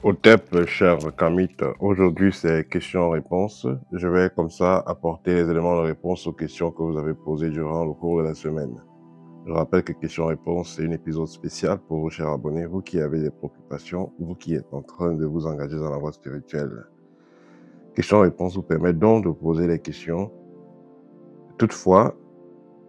Hotep, cher Kamit, aujourd'hui c'est questions-réponses. Je vais comme ça apporter les éléments de réponse aux questions que vous avez posées durant le cours de la semaine. Je rappelle que questions-réponses, c'est un épisode spécial pour vous, chers abonnés, vous qui avez des préoccupations, vous qui êtes en train de vous engager dans la voie spirituelle. Questions-réponses vous permettent donc de poser les questions. Toutefois,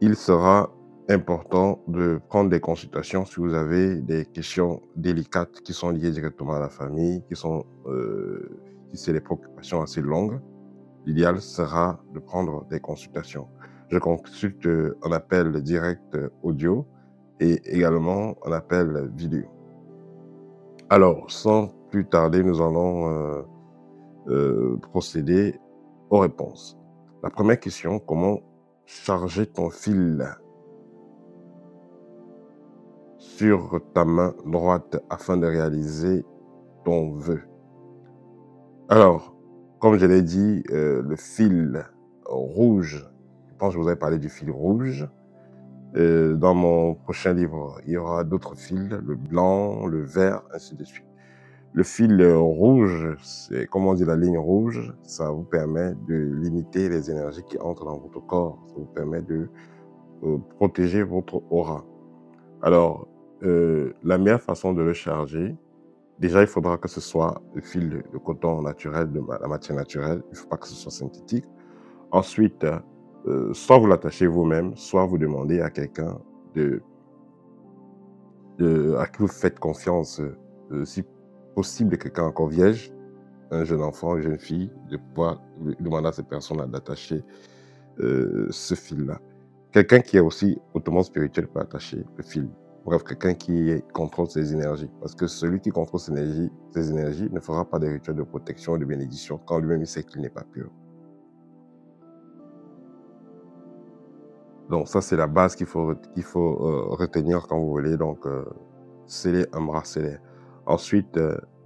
il sera important de prendre des consultations si vous avez des questions délicates qui sont liées directement à la famille, si c'est des préoccupations assez longues. L'idéal sera de prendre des consultations. Je consulte en appel direct audio et également en appel vidéo. Alors, sans plus tarder, nous allons procéder aux réponses. La première question, comment charger ton fil sur ta main droite afin de réaliser ton vœu? Alors, comme je l'ai dit, le fil rouge, je pense que je vous avais parlé du fil rouge. Dans mon prochain livre, il y aura d'autres fils, le blanc, le vert, ainsi de suite. Le fil rouge, c'est comme on dit la ligne rouge, ça vous permet de limiter les énergies qui entrent dans votre corps. Ça vous permet de protéger votre aura. Alors, la meilleure façon de le charger, déjà, il faudra que ce soit le fil de coton naturel, de la matière naturelle. Il ne faut pas que ce soit synthétique. Ensuite, soit vous l'attachez vous-même, soit vous demandez à quelqu'un à qui vous faites confiance, si possible, quelqu'un encore vierge, un jeune enfant, une jeune fille, de pouvoir demander à ces personnes d'attacher ce fil-là. Quelqu'un qui est aussi hautement spirituel peut attacher le fil. Bref, quelqu'un qui contrôle ses énergies. Parce que celui qui contrôle ses énergies ne fera pas des rituels de protection et de bénédiction quand lui-même il sait qu'il n'est pas pur. Donc ça, c'est la base qu'il faut retenir quand vous voulez donc sceller un bracelet. Ensuite,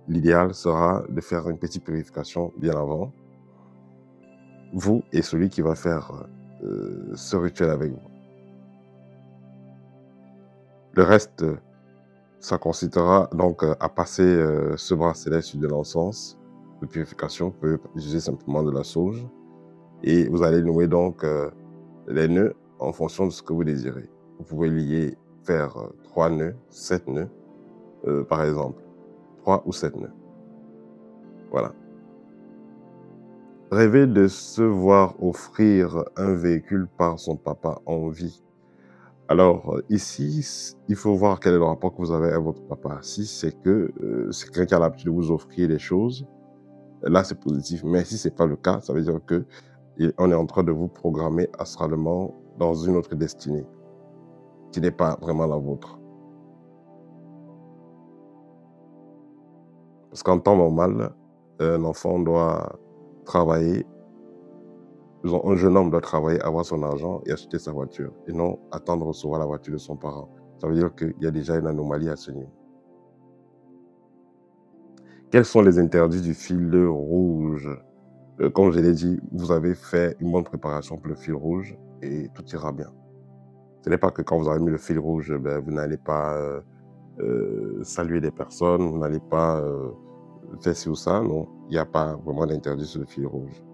l'idéal sera de faire une petite purification bien avant. Vous et celui qui va faire ce rituel avec vous. Le reste, ça consistera donc à passer ce bracelet sur de l'encens de purification. Vous pouvez utiliser simplement de la sauge. Et vous allez nouer donc les nœuds en fonction de ce que vous désirez. Vous pouvez faire 3 nœuds, 7 nœuds, par exemple. 3 ou 7 nœuds. Voilà. Rêver de se voir offrir un véhicule par son papa en vie. Alors, ici, il faut voir quel est le rapport que vous avez avec votre papa. Si c'est que c'est quelqu'un qui a l'habitude de vous offrir des choses, là, c'est positif. Mais si ce n'est pas le cas, ça veut dire que on est en train de vous programmer astralement dans une autre destinée qui n'est pas vraiment la vôtre. Parce qu'en temps normal, un enfant doit travailler, un jeune homme doit travailler, avoir son argent et acheter sa voiture, et non attendre recevoir la voiture de son parent. Ça veut dire qu'il y a déjà une anomalie à ce niveau. Quels sont les interdits du fil rouge? Comme je l'ai dit, vous avez fait une bonne préparation pour le fil rouge et tout ira bien. Ce n'est pas que quand vous avez mis le fil rouge, vous n'allez pas saluer des personnes, vous n'allez pas faire ci ou ça. Non, il n'y a pas vraiment d'interdit sur le fil rouge.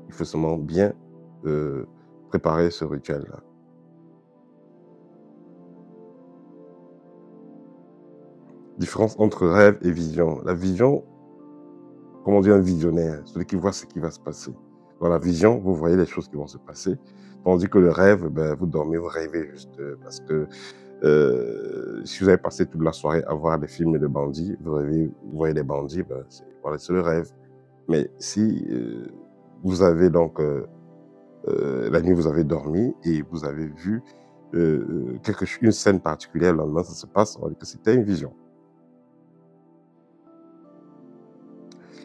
Il faut seulement bien préparer ce rituel-là. Différence entre rêve et vision. La vision, comment dire, un visionnaire, celui qui voit ce qui va se passer. Dans la vision, vous voyez les choses qui vont se passer, tandis que le rêve, vous dormez, vous rêvez juste parce que si vous avez passé toute la soirée à voir des films de bandits, vous voyez des bandits, voilà, c'est le rêve. Mais si vous avez donc, la nuit, vous avez dormi et vous avez vu une scène particulière, le lendemain, ça se passe, on va dire que c'était une vision.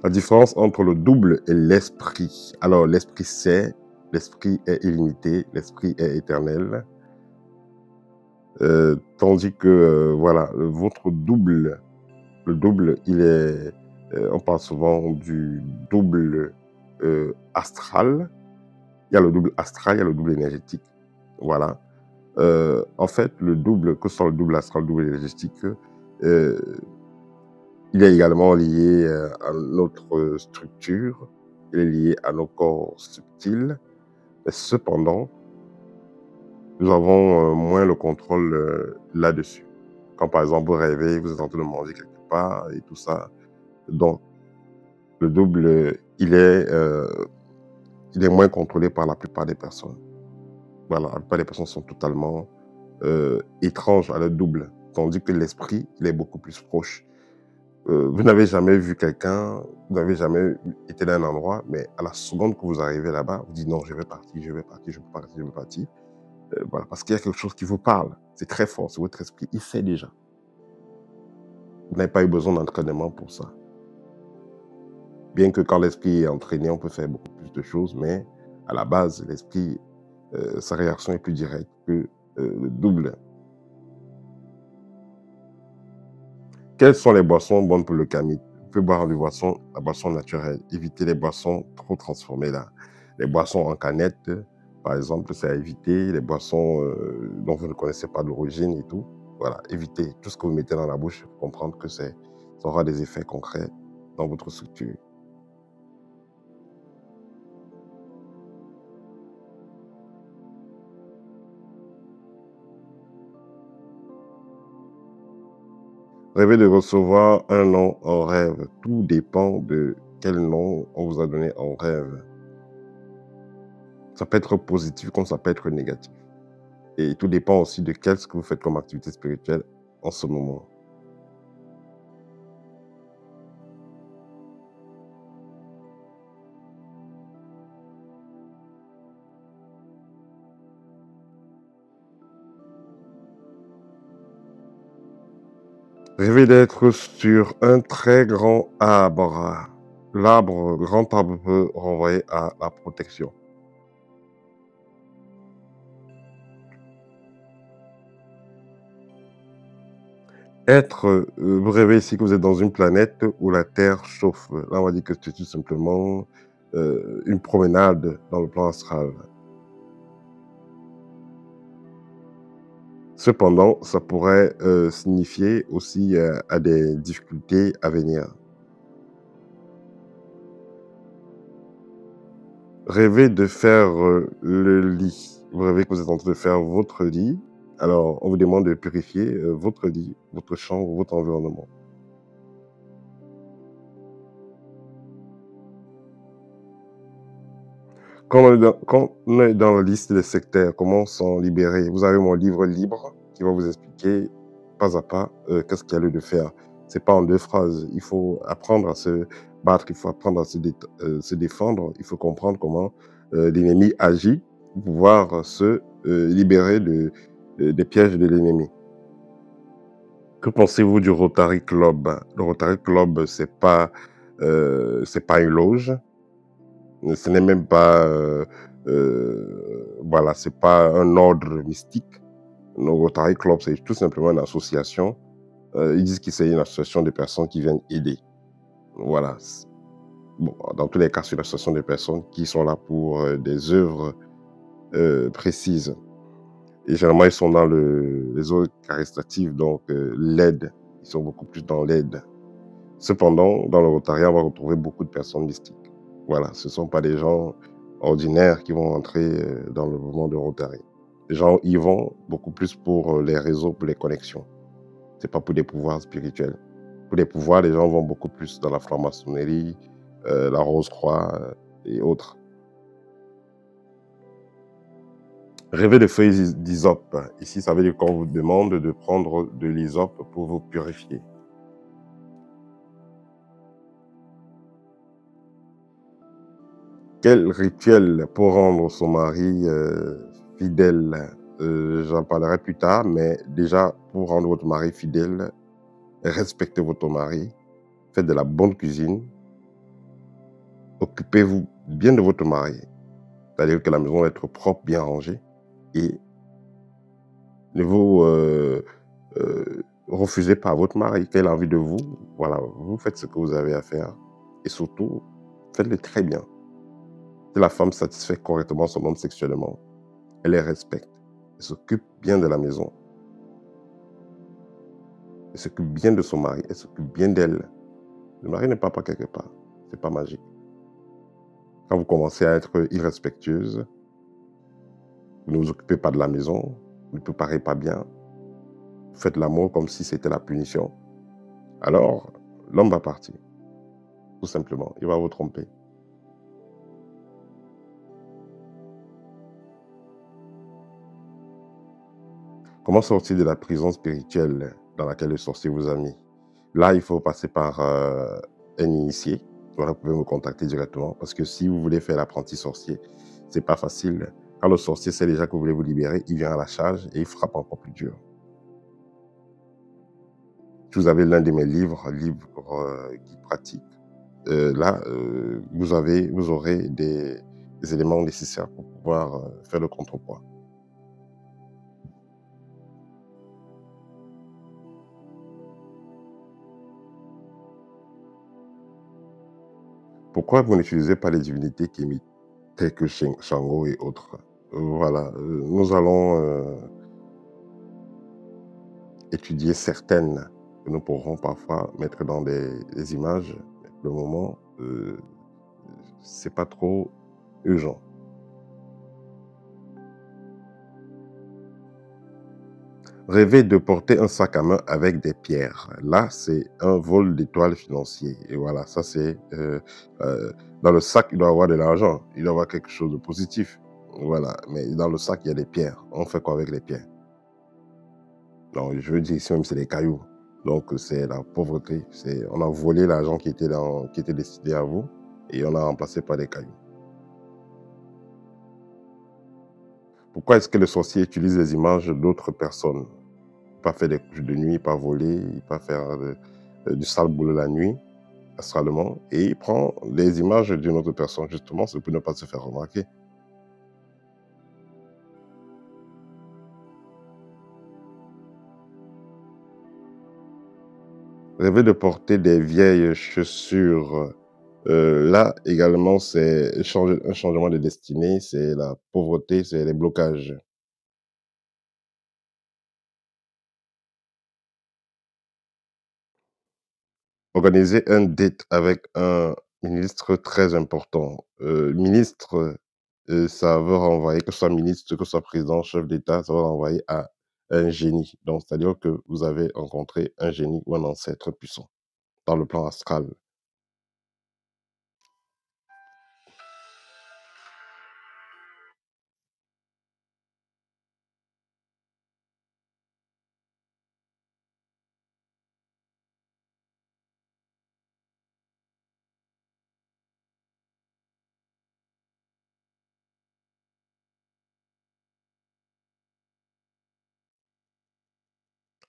La différence entre le double et l'esprit. Alors, l'esprit c'est, l'esprit est illimité, l'esprit est éternel. Tandis que, voilà, votre double, le double, il est, on parle souvent du double astral. Il y a le double astral, il y a le double énergétique. Voilà. En fait, le double, que ce soit le double astral, le double énergétique, Il est également lié à notre structure, il est lié à nos corps subtils, mais cependant, nous avons moins le contrôle là-dessus. Quand par exemple vous rêvez, vous êtes en train de manger quelque part et tout ça. Donc, le double, il est moins contrôlé par la plupart des personnes. Voilà, la plupart des personnes sont totalement étranges à leur double, tandis que l'esprit, il est beaucoup plus proche. Vous n'avez jamais vu quelqu'un, vous n'avez jamais été dans un endroit, mais à la seconde que vous arrivez là-bas, vous dites non, je vais partir, je vais partir, je vais partir, je vais partir. Voilà, parce qu'il y a quelque chose qui vous parle. C'est très fort, c'est votre esprit, il sait déjà. Vous n'avez pas eu besoin d'entraînement pour ça. Bien que quand l'esprit est entraîné, on peut faire beaucoup plus de choses, mais à la base, l'esprit, sa réaction est plus directe que le double. Quelles sont les boissons bonnes pour le camite? Vous pouvez boire la boisson naturelle. Évitez les boissons trop transformées là. Les boissons en canette, par exemple, c'est à éviter. Les boissons dont vous ne connaissez pas l'origine et tout. Voilà, évitez. Tout ce que vous mettez dans la bouche, il faut comprendre que ça aura des effets concrets dans votre structure. Rêvez de recevoir un nom en rêve. Tout dépend de quel nom on vous a donné en rêve. Ça peut être positif comme ça peut être négatif. Et tout dépend aussi de qu'est-ce que vous faites comme activité spirituelle en ce moment. Rêvez d'être sur un très grand arbre. L'arbre, grand arbre peut renvoyer à la protection. Vous rêvez ici que vous êtes dans une planète où la Terre chauffe. Là, on va dire que c'est tout simplement une promenade dans le plan astral. Cependant, ça pourrait signifier aussi à des difficultés à venir. Rêvez de faire le lit. Vous rêvez que vous êtes en train de faire votre lit. Alors, on vous demande de purifier votre lit, votre chambre, votre environnement. Quand on est dans la liste des sectaires, comment s'en libérer? Vous avez mon livre libre qui va vous expliquer pas à pas qu'est-ce qu'il y a lieu de faire. C'est pas en deux phrases. Il faut apprendre à se battre, il faut apprendre à se défendre, il faut comprendre comment l'ennemi agit pour pouvoir se libérer des pièges de l'ennemi. Que pensez-vous du Rotary Club? Le Rotary Club, c'est pas une loge. Ce n'est même pas, voilà, c'est pas un ordre mystique. Le Rotary Club, c'est tout simplement une association. Ils disent que c'est une association de personnes qui viennent aider. Voilà. Bon, dans tous les cas, c'est une association de personnes qui sont là pour des œuvres précises. Et généralement, ils sont dans les œuvres caritatives, donc l'aide. Ils sont beaucoup plus dans l'aide. Cependant, dans le Rotary, on va retrouver beaucoup de personnes mystiques. Voilà, ce ne sont pas des gens ordinaires qui vont entrer dans le mouvement de Rotary. Les gens y vont beaucoup plus pour les réseaux, pour les connexions. C'est pas pour des pouvoirs spirituels. Pour les pouvoirs, les gens vont beaucoup plus dans la franc-maçonnerie, la Rose-Croix et autres. Rêver de feuilles d'hysope. Ici, ça veut dire qu'on vous demande de prendre de l'hysope pour vous purifier. Quel rituel pour rendre son mari fidèle? J'en parlerai plus tard, mais déjà, pour rendre votre mari fidèle, respectez votre mari, faites de la bonne cuisine, occupez-vous bien de votre mari. C'est-à-dire que la maison doit être propre, bien rangée, et ne vous refusez pas à votre mari. Quand il a envie de vous, voilà, vous faites ce que vous avez à faire, et surtout, faites-le très bien. Si la femme satisfait correctement son homme sexuellement, elle les respecte. Elle s'occupe bien de la maison. Elle s'occupe bien de son mari. Elle s'occupe bien d'elle. Le mari ne part pas quelque part. C'est pas magique. Quand vous commencez à être irrespectueuse, vous ne vous occupez pas de la maison, vous ne préparez pas bien, vous faites l'amour comme si c'était la punition, alors l'homme va partir, tout simplement. Il va vous tromper. Comment sortir de la prison spirituelle dans laquelle le sorcier vous a mis? Là, il faut passer par un initié. Voilà, vous pouvez me contacter directement parce que si vous voulez faire l'apprenti sorcier, c'est pas facile. Quand le sorcier sait déjà que vous voulez vous libérer, il vient à la charge et il frappe encore plus dur. Si vous avez l'un de mes livres guide pratique, là, vous aurez des éléments nécessaires pour pouvoir faire le contrepoids. Pourquoi vous n'utilisez pas les divinités qui imitent telles que Shango et autres? Voilà, nous allons étudier certaines que nous pourrons parfois mettre dans des images. Mais pour le moment, c'est pas trop urgent. Rêver de porter un sac à main avec des pierres. Là, c'est un vol d'étoiles financier. Et voilà, ça c'est dans le sac, il doit y avoir de l'argent, il doit y avoir quelque chose de positif. Voilà, mais dans le sac, il y a des pierres. On fait quoi avec les pierres? Donc, je veux dire, ici même, c'est des cailloux. Donc, c'est la pauvreté. C'est, on a volé l'argent qui était destiné à vous et on a remplacé par des cailloux. Pourquoi est-ce que le sorcier utilise les images d'autres personnes? Pas faire des couches de nuit, pas voler, pas faire du sale boulot la nuit, astralement, et il prend les images d'une autre personne, justement, c'est pour ne pas se faire remarquer. Rêver de porter des vieilles chaussures, là également, c'est un changement de destinée, c'est la pauvreté, c'est les blocages. Organiser un date avec un ministre très important. Ministre, ça veut renvoyer, que ce soit ministre, que ce soit président, chef d'État, ça va renvoyer à un génie. Donc, c'est-à-dire que vous avez rencontré un génie ou un ancêtre puissant dans le plan astral.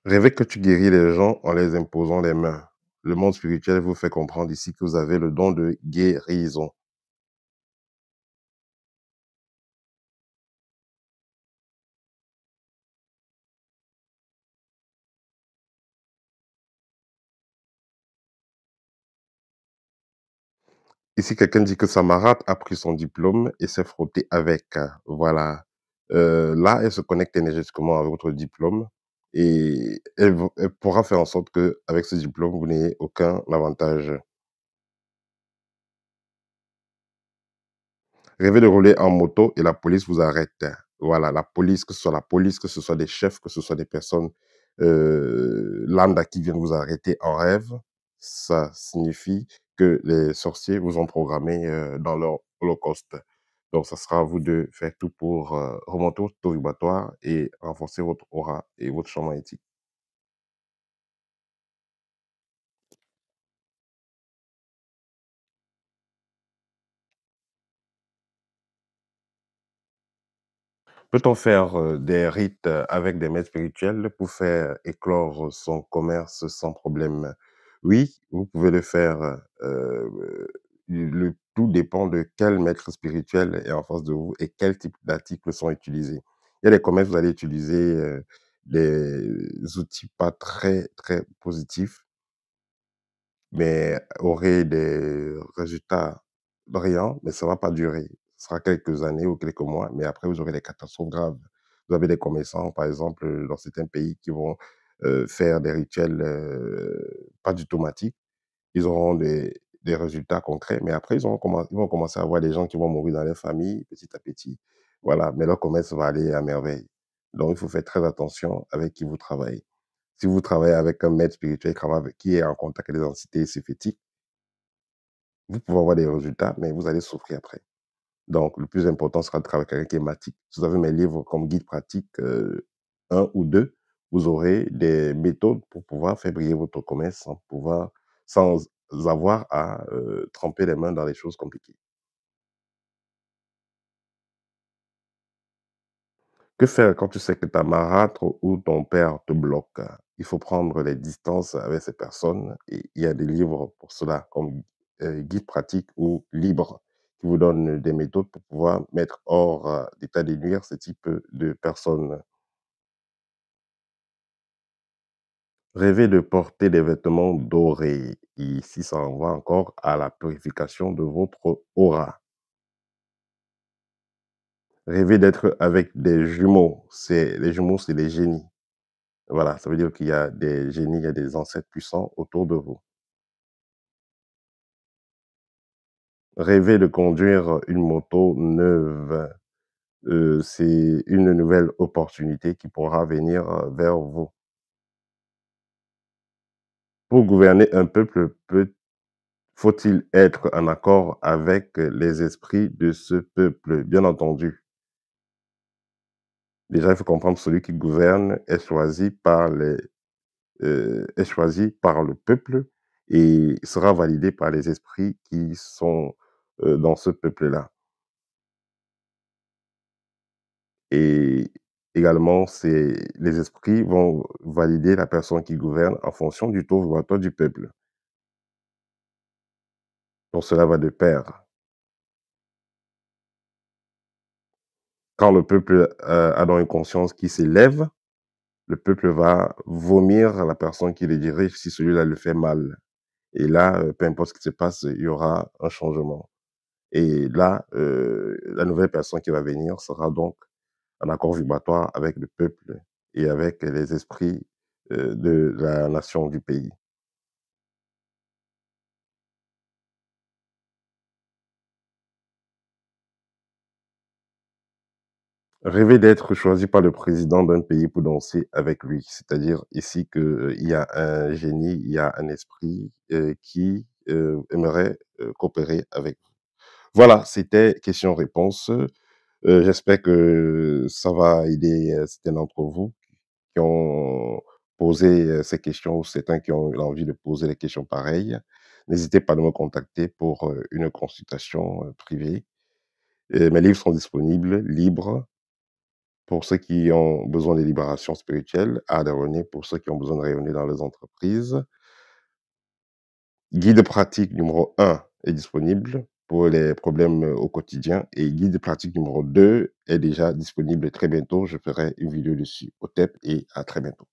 Rêvez que tu guéris les gens en les imposant les mains. Le monde spirituel vous fait comprendre ici que vous avez le don de guérison. Ici, quelqu'un dit que sa marâtre a pris son diplôme et s'est frotté avec. Voilà. Là, elle se connecte énergétiquement avec votre diplôme et elle pourra faire en sorte qu'avec ce diplôme, vous n'ayez aucun avantage. Rêvez de rouler en moto et la police vous arrête. Voilà, la police, que ce soit la police, que ce soit des chefs, que ce soit des personnes lambda qui viennent vous arrêter en rêve, ça signifie que les sorciers vous ont programmé dans leur holocauste. Donc, ça sera à vous de faire tout pour remonter votre taux vibratoire et renforcer votre aura et votre champ magnétique. Peut-on faire, des rites, avec des maîtres spirituels pour faire éclore son commerce sans problème? Oui, vous pouvez le faire, le tout dépend de quel maître spirituel est en face de vous et quel type d'articles sont utilisés. Il y a des commerces, vous allez utiliser, des outils pas très, très positifs, mais aurez des résultats brillants, mais ça va pas durer. Ce sera quelques années ou quelques mois, mais après vous aurez des catastrophes graves. Vous avez des commerçants, par exemple, dans certains pays qui vont, faire des rituels, pas du tout automatiques ils auront des résultats concrets, mais après ils vont commencer à voir des gens qui vont mourir dans leur famille petit à petit. Voilà, mais leur commerce va aller à merveille. Donc il faut faire très attention avec qui vous travaillez. Si vous travaillez avec un maître spirituel qui est en contact avec les entités séphétiques, vous pouvez avoir des résultats, mais vous allez souffrir après. Donc, le plus important sera de travailler avec quelqu'un qui est matique. Si vous avez mes livres comme guide pratique 1 ou 2, vous aurez des méthodes pour pouvoir faire briller votre commerce sans avoir à tremper les mains dans les choses compliquées. Que faire quand tu sais que ta marâtre ou ton père te bloque? Il faut prendre les distances avec ces personnes et il y a des livres pour cela, comme Guide pratique ou Libre, qui vous donnent des méthodes pour pouvoir mettre hors d'état de nuire ce type de personnes. Rêver de porter des vêtements dorés. Ici, ça renvoie encore à la purification de votre aura. Rêver d'être avec des jumeaux. Les jumeaux, c'est les génies. Voilà, ça veut dire qu'il y a des génies, il y a des ancêtres puissants autour de vous. Rêver de conduire une moto neuve, c'est une nouvelle opportunité qui pourra venir vers vous. Pour gouverner un peuple, faut-il être en accord avec les esprits de ce peuple? Bien entendu. Déjà, il faut comprendre que celui qui gouverne est choisi par le peuple et sera validé par les esprits qui sont dans ce peuple-là. Et également, c'est les esprits vont valider la personne qui gouverne en fonction du taux vibratoire du peuple. Donc cela va de pair. Quand le peuple a donc une conscience qui s'élève, le peuple va vomir la personne qui le dirige si celui-là le fait mal. Et là, peu importe ce qui se passe, il y aura un changement. Et là, la nouvelle personne qui va venir sera donc en accord vibratoire avec le peuple et avec les esprits de la nation, du pays. Rêver d'être choisi par le président d'un pays pour danser avec lui, c'est-à-dire ici qu'il y a un génie, il y a un esprit qui aimerait coopérer avec vous. Voilà, c'était question-réponse. J'espère que ça va aider certains d'entre vous qui ont posé ces questions ou certains qui ont eu l'envie de poser des questions pareilles. N'hésitez pas à me contacter pour une consultation privée. Mes livres sont disponibles, libres, pour ceux qui ont besoin de libération spirituelle, Art de rayonner pour ceux qui ont besoin de rayonner dans les entreprises. Guide pratique numéro 1 est disponible pour les problèmes au quotidien et guide pratique numéro 2 est déjà disponible très bientôt. Je ferai une vidéo dessus. Au TEP et à très bientôt.